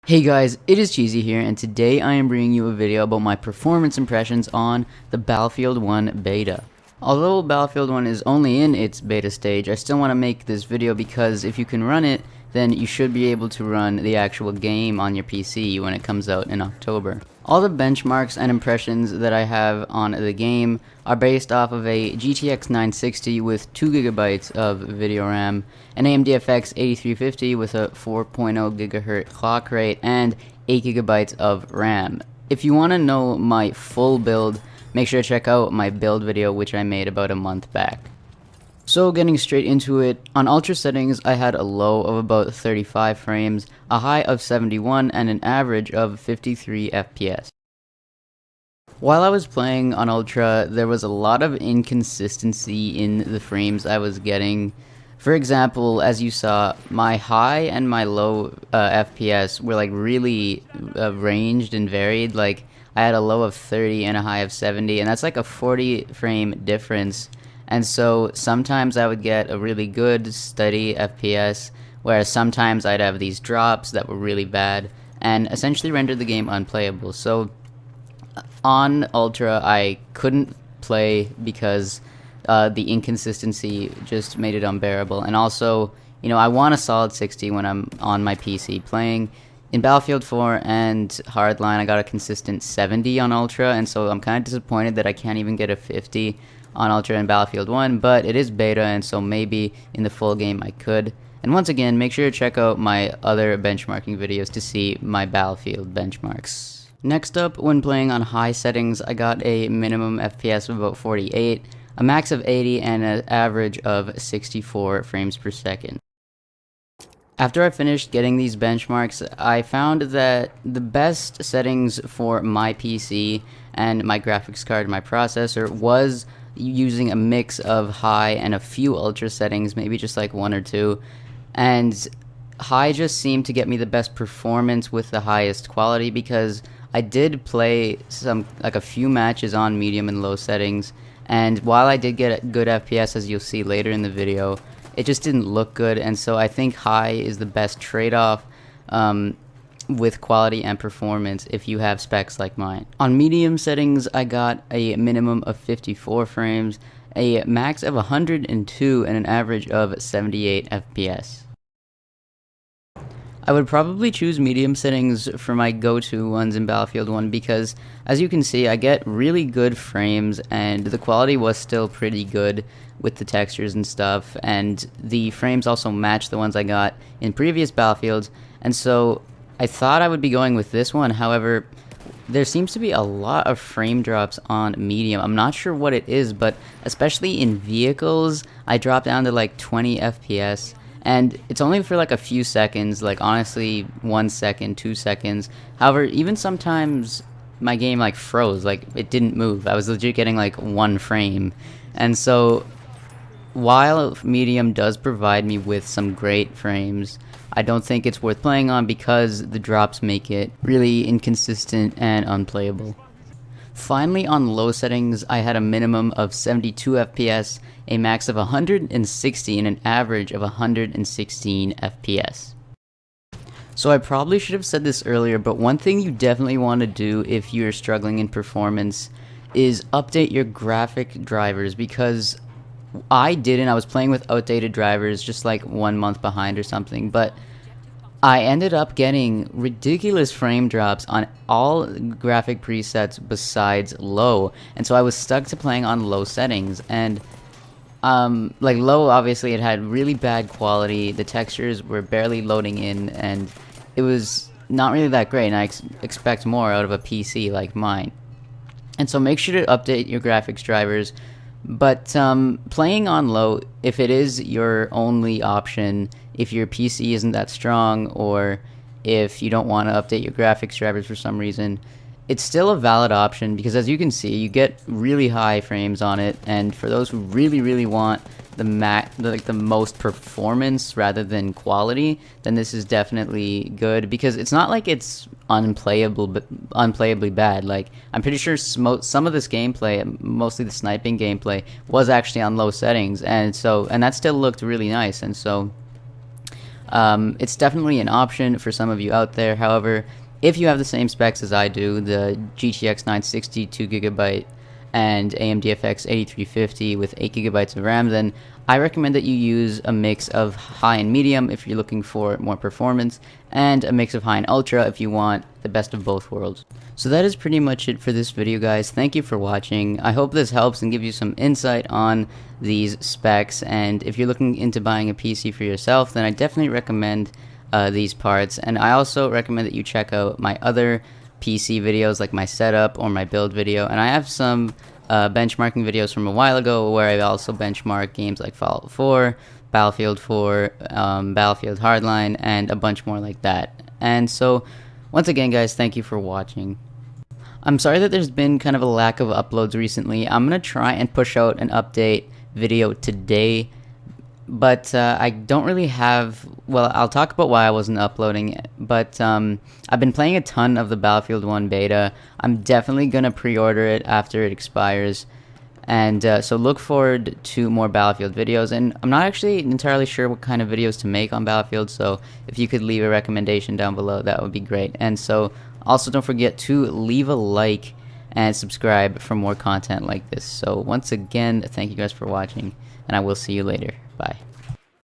Hey guys, it is Cheesy here, and today I am bringing you a video about my performance impressions on the Battlefield 1 beta. Although Battlefield 1 is only in its beta stage, I still want to make this video because if you can run it, then you should be able to run the actual game on your PC when it comes out in October. All the benchmarks and impressions that I have on the game are based off of a GTX 960 with 2GB of video RAM, an AMD FX 8350 with a 4.0 GHz clock rate, and 8GB of RAM. If you want to know my full build, make sure to check out my build video which I made about a month back. So getting straight into it, on ultra settings I had a low of about 35 frames, a high of 71, and an average of 53 FPS. While I was playing on ultra, there was a lot of inconsistency in the frames I was getting. For example, as you saw, my high and my low FPS were like really ranged and varied. Like I had a low of 30 and a high of 70, and that's like a 40 frame difference. And so sometimes I would get a really good steady FPS, whereas sometimes I'd have these drops that were really bad and essentially rendered the game unplayable. So on Ultra I couldn't play because the inconsistency just made it unbearable. And also, you know, I want a solid 60 when I'm on my PC playing. In Battlefield 4 and Hardline I got a consistent 70 on Ultra, and so I'm kind of disappointed that I can't even get a 50 on Ultra in Battlefield 1, but it is beta, and so maybe in the full game I could. And once again, make sure to check out my other benchmarking videos to see my Battlefield benchmarks. Next up, when playing on high settings, I got a minimum FPS of about 48, a max of 80, and an average of 64 frames per second. After I finished getting these benchmarks, I found that the best settings for my PC and my graphics card and my processor was using a mix of high and a few ultra settings, maybe just like one or two. And high just seemed to get me the best performance with the highest quality, because I did play a few matches on medium and low settings, and while I did get good FPS, as you'll see later in the video, it just didn't look good. And so I think high is the best trade-off with quality and performance if you have specs like mine. On medium settings, I got a minimum of 54 frames, a max of 102, and an average of 78 FPS. I would probably choose medium settings for my go-to ones in Battlefield 1 because, as you can see, I get really good frames, and the quality was still pretty good with the textures and stuff, and the frames also match the ones I got in previous Battlefields, and so I thought I would be going with this one. However, there seems to be a lot of frame drops on medium. I'm not sure what it is, but especially in vehicles, I dropped down to like 20 FPS, and it's only for like a few seconds, like honestly 1 second, 2 seconds. However, even sometimes my game like froze, like it didn't move. I was legit getting like 1 frame. And so while medium does provide me with some great frames, I don't think it's worth playing on because the drops make it really inconsistent and unplayable. Finally, on low settings, I had a minimum of 72 FPS, a max of 160, and an average of 116 FPS. So I probably should have said this earlier, but one thing you definitely want to do if you're struggling in performance is update your graphic drivers, because I didn't. I was playing with outdated drivers, just like 1 month behind or something, but I ended up getting ridiculous frame drops on all graphic presets besides low, and so I was stuck to playing on low settings. And like low, obviously it had really bad quality, the textures were barely loading in, and it was not really that great, and I expect more out of a PC like mine. And so make sure to update your graphics drivers. But playing on low, if it is your only option, if your PC isn't that strong, or if you don't want to update your graphics drivers for some reason, it's still a valid option, because as you can see, you get really high frames on it. And for those who really want the most performance rather than quality, then this is definitely good, because it's not like it's unplayably bad. Like, I'm pretty sure some of this gameplay, mostly the sniping gameplay, was actually on low settings, and that still looked really nice. And so It's definitely an option for some of you out there. However, if you have the same specs as I do, the GTX 960 2GB and AMD FX 8350 with 8GB of RAM, then I recommend that you use a mix of high and medium if you're looking for more performance, and a mix of high and ultra if you want the best of both worlds. So that is pretty much it for this video, guys. Thank you for watching. I hope this helps and gives you some insight on these specs, and if you're looking into buying a PC for yourself, then I definitely recommend these parts. And I also recommend that you check out my other PC videos, like my setup or my build video, and I have some benchmarking videos from a while ago where I also benchmark games like Fallout 4, Battlefield 4, Battlefield Hardline, and a bunch more like that. And so once again, guys, thank you for watching. I'm sorry that there's been kind of a lack of uploads recently. I'm gonna try and push out an update video today, but I don't really have, well, I'll talk about why I wasn't uploading it, but I've been playing a ton of the Battlefield 1 beta. I'm definitely gonna pre-order it after it expires, and so look forward to more Battlefield videos. And I'm not actually entirely sure what kind of videos to make on Battlefield, so if you could leave a recommendation down below, that would be great. And so also don't forget to leave a like and subscribe for more content like this. So once again, thank you guys for watching, and I will see you later. Bye.